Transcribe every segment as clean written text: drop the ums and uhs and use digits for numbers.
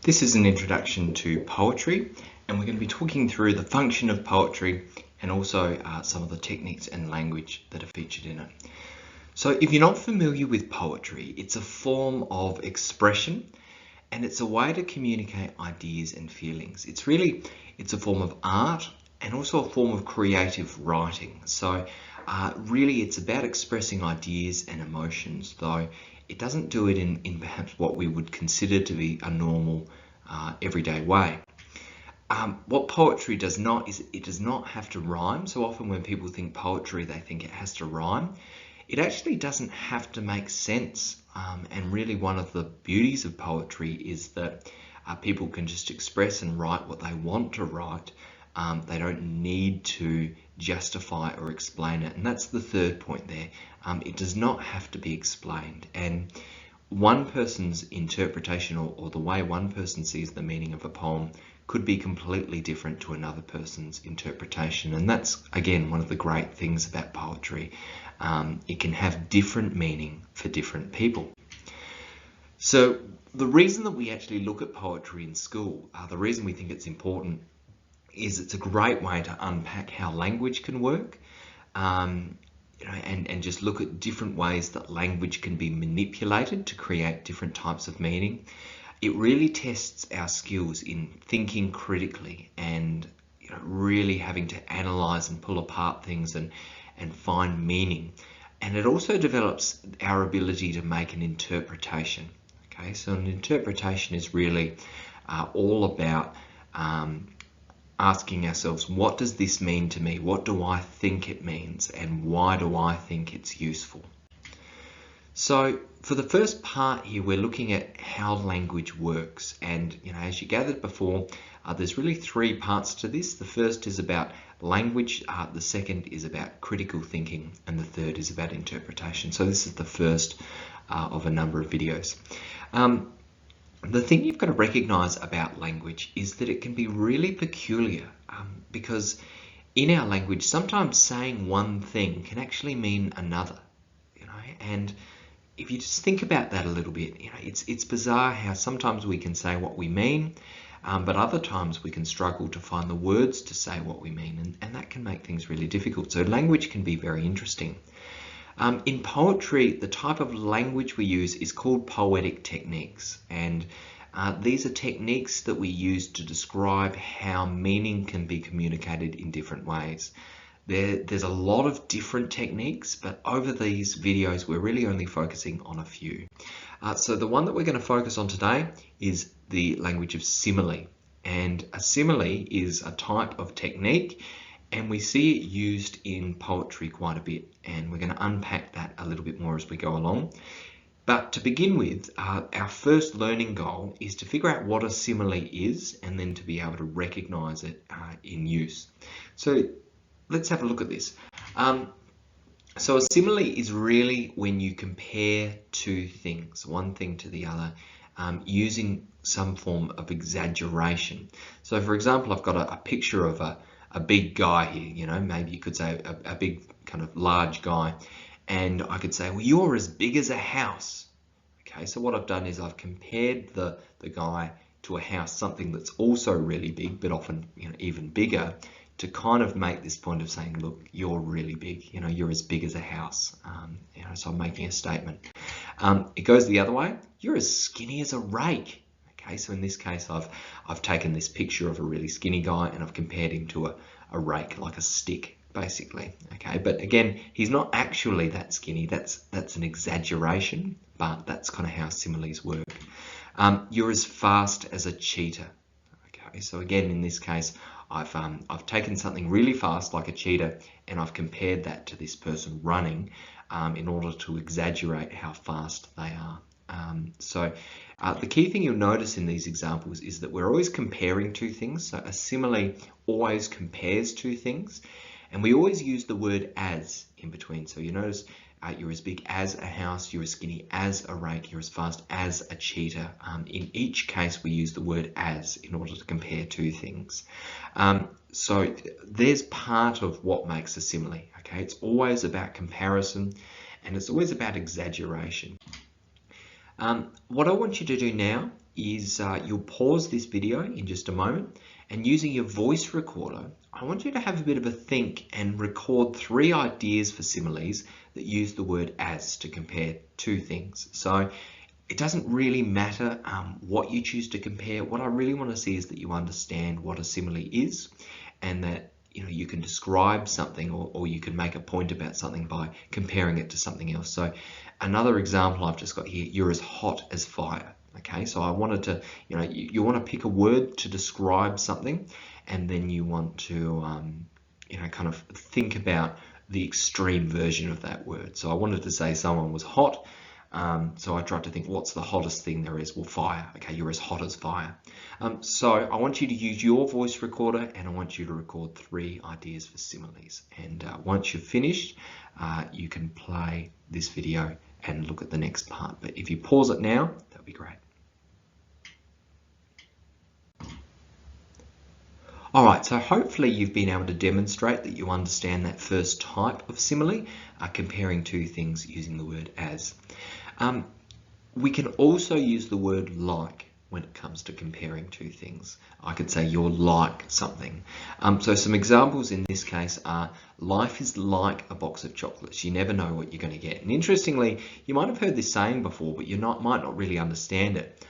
This is an introduction to poetry, and we're going to be talking through the function of poetry and also some of the techniques and language that are featured in it. So if you're not familiar with poetry, it's a form of expression and it's a way to communicate ideas and feelings. It's a form of art and also a form of creative writing. So really it's about expressing ideas and emotions, though it doesn't do it in perhaps what we would consider to be a normal everyday way. What poetry does not is it does not have to rhyme. So often when people think poetry, they think it has to rhyme. It actually doesn't have to make sense. And really one of the beauties of poetry is that people can just express and write what they want to write. They don't need to justify or explain it. And that's the third point there. It does not have to be explained. And one person's interpretation or the way one person sees the meaning of a poem could be completely different to another person's interpretation. And that's, again, one of the great things about poetry. It can have different meaning for different people. So the reason that we actually look at poetry in school, the reason we think it's important, is it's a great way to unpack how language can work, and just look at different ways that language can be manipulated to create different types of meaning. It really tests our skills in thinking critically and really having to analyze and pull apart things and find meaning. And it also develops our ability to make an interpretation. Okay, so an interpretation is really all about asking ourselves, what does this mean to me? What do I think it means? And why do I think it's useful? So for the first part here, we're looking at how language works. And as you gathered before, there's really three parts to this. The first is about language, the second is about critical thinking, and the third is about interpretation. So this is the first of a number of videos. The thing you've got to recognize about language is that it can be really peculiar because in our language, sometimes saying one thing can actually mean another, and if you just think about that a little bit, it's bizarre how sometimes we can say what we mean, but other times we can struggle to find the words to say what we mean, and that can make things really difficult. So language can be very interesting. In poetry, the type of language we use is called poetic techniques, and these are techniques that we use to describe how meaning can be communicated in different ways. There's a lot of different techniques, but over these videos we're really only focusing on a few. So the one that we're going to focus on today is the language of simile, and a simile is a type of technique, and we see it used in poetry quite a bit, and we're going to unpack that a little bit more as we go along. But to begin with, our first learning goal is to figure out what a simile is and then to be able to recognize it in use. So let's have a look at this. So a simile is really when you compare two things, one thing to the other, using some form of exaggeration. So for example, I've got a picture of a big guy here, maybe you could say a big kind of large guy, and I could say, well, you're as big as a house. Okay, so what I've done is I've compared the guy to a house, something that's also really big, but often even bigger, to kind of make this point of saying, look, you're really big, you're as big as a house. So I'm making a statement. It goes the other way, you're as skinny as a rake. Okay, so in this case, I've taken this picture of a really skinny guy and I've compared him to a rake, like a stick, basically. Okay, but again, he's not actually that skinny. That's an exaggeration, but that's kind of how similes work. You're as fast as a cheetah. Okay, so again, in this case, I've taken something really fast, like a cheetah, and I've compared that to this person running in order to exaggerate how fast they are. So the key thing you'll notice in these examples is that we're always comparing two things. So a simile always compares two things, and we always use the word as in between. So you notice you're as big as a house, you're as skinny as a rake, you're as fast as a cheetah. In each case, we use the word as in order to compare two things. So there's part of what makes a simile. Okay, it's always about comparison, and it's always about exaggeration. What I want you to do now is you'll pause this video in just a moment, and using your voice recorder, I want you to have a bit of a think and record 3 ideas for similes that use the word as to compare two things. So it doesn't really matter what you choose to compare. What I really want to see is that you understand what a simile is, and that you can describe something or you can make a point about something by comparing it to something else. So another example I've just got here, you're as hot as fire. Okay, so I wanted to, you want to pick a word to describe something, and then you want to, kind of think about the extreme version of that word. So I wanted to say someone was hot. So I tried to think, what's the hottest thing there is? Well, fire. Okay, you're as hot as fire. So I want you to use your voice recorder, and I want you to record 3 ideas for similes. And once you've finished, you can play this video and look at the next part. But if you pause it now, that'd be great. All right, so hopefully you've been able to demonstrate that you understand that first type of simile, comparing two things using the word as. We can also use the word like when it comes to comparing two things. I could say you're like something. So some examples in this case are, life is like a box of chocolates. You never know what you're going to get. And interestingly, you might have heard this saying before, but might not really understand it.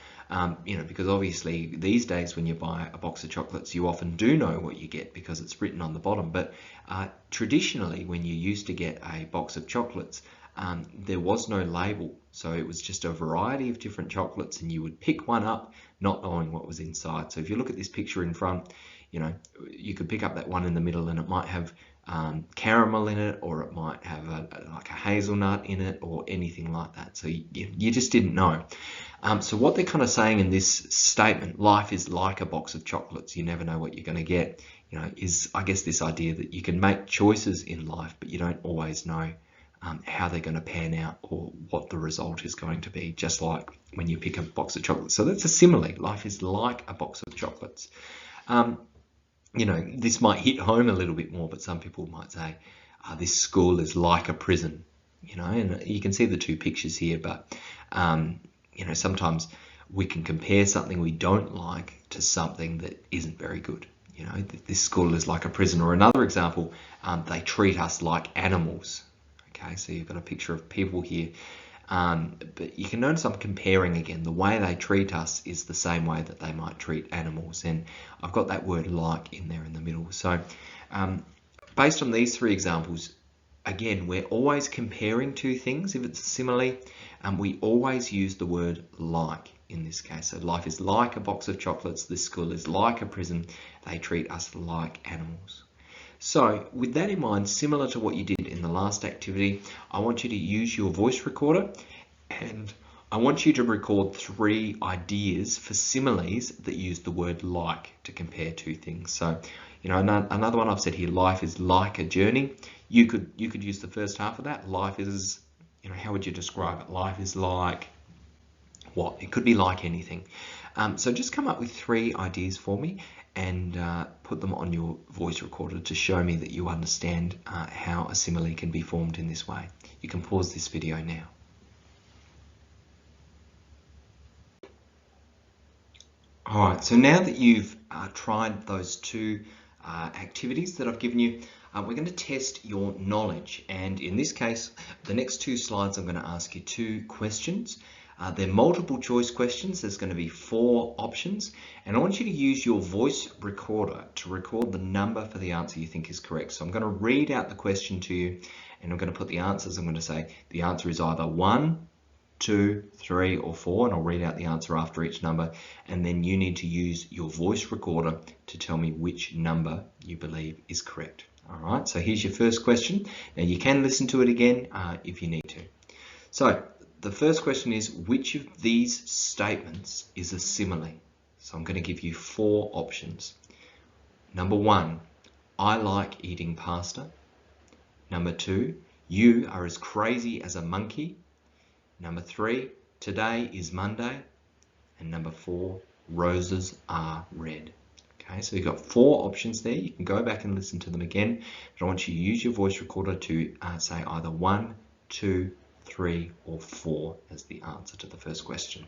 Because obviously these days when you buy a box of chocolates, you often do know what you get because it's written on the bottom. But traditionally, when you used to get a box of chocolates, there was no label. So it was just a variety of different chocolates, and you would pick one up not knowing what was inside. So if you look at this picture in front, you could pick up that one in the middle, and it might have caramel in it, or it might have like a hazelnut in it, or anything like that. So you just didn't know. So what they're kind of saying in this statement, life is like a box of chocolates, you never know what you're going to get, is, I guess, this idea that you can make choices in life, but you don't always know how they're going to pan out or what the result is going to be, just like when you pick a box of chocolates. So that's a simile. Life is like a box of chocolates. This might hit home a little bit more, but some people might say, this school is like a prison, and you can see the 2 pictures here, but sometimes we can compare something we don't like to something that isn't very good. This school is like a prison. Or another example, they treat us like animals. Okay, so you've got a picture of people here. But you can notice I'm comparing again. The way they treat us is the same way that they might treat animals. And I've got that word like in there in the middle. So based on these 3 examples, again, we're always comparing 2 things. If it's a simile, we always use the word like in this case. So life is like a box of chocolates. This school is like a prison. They treat us like animals. So with that in mind, similar to what you did in the last activity, I want you to use your voice recorder, and I want you to record 3 ideas for similes that use the word like to compare 2 things. So, another one I've said here, life is like a journey. You could use the first half of that. Life is, how would you describe it? Life is like what? It could be like anything. So just come up with 3 ideas for me and put them on your voice recorder to show me that you understand how a simile can be formed in this way. You can pause this video now. All right, so now that you've tried those 2 activities that I've given you, we're going to test your knowledge. And in this case, the next 2 slides, I'm going to ask you 2 questions. They're multiple choice questions. There's going to be 4 options, and I want you to use your voice recorder to record the number for the answer you think is correct. So I'm going to read out the question to you, and I'm going to put the answers. I'm going to say the answer is either 1, 2, 3, or 4, and I'll read out the answer after each number, and then you need to use your voice recorder to tell me which number you believe is correct. All right, so here's your first question. Now you can listen to it again if you need to. So the first question is, which of these statements is a simile? So I'm going to give you 4 options. Number 1, I like eating pasta. Number 2, you are as crazy as a monkey. Number 3, today is Monday. And number 4, roses are red. Okay, so you've got 4 options there. You can go back and listen to them again. But I want you to use your voice recorder to say either 1, 2, 3, or 4 as the answer to the first question.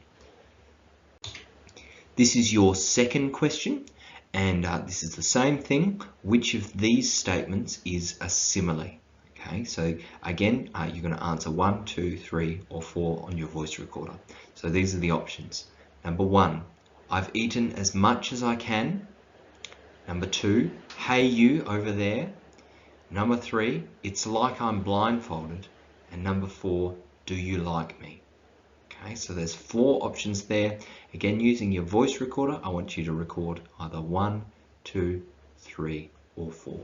This is your second question, and this is the same thing. Which of these statements is a simile? Okay, so again, you're going to answer 1, 2, 3, or 4 on your voice recorder. So these are the options. Number 1, I've eaten as much as I can. Number 2, hey you over there. Number 3, it's like I'm blindfolded. And number 4, do you like me? Okay, so there's 4 options there. Again, using your voice recorder, I want you to record either 1, 2, 3, or 4.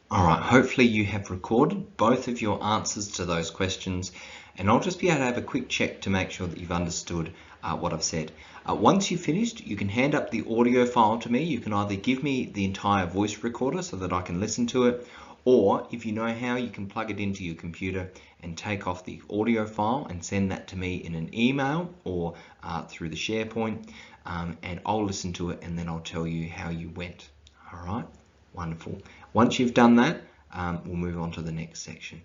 Alright, hopefully you have recorded both of your answers to those questions, and I'll just be able to have a quick check to make sure that you've understood what I've said. Once you've finished, you can hand up the audio file to me. You can either give me the entire voice recorder so that I can listen to it, or if you know how, you can plug it into your computer and take off the audio file and send that to me in an email or through the SharePoint, and I'll listen to it and then I'll tell you how you went. All right, wonderful. Once you've done that, we'll move on to the next section.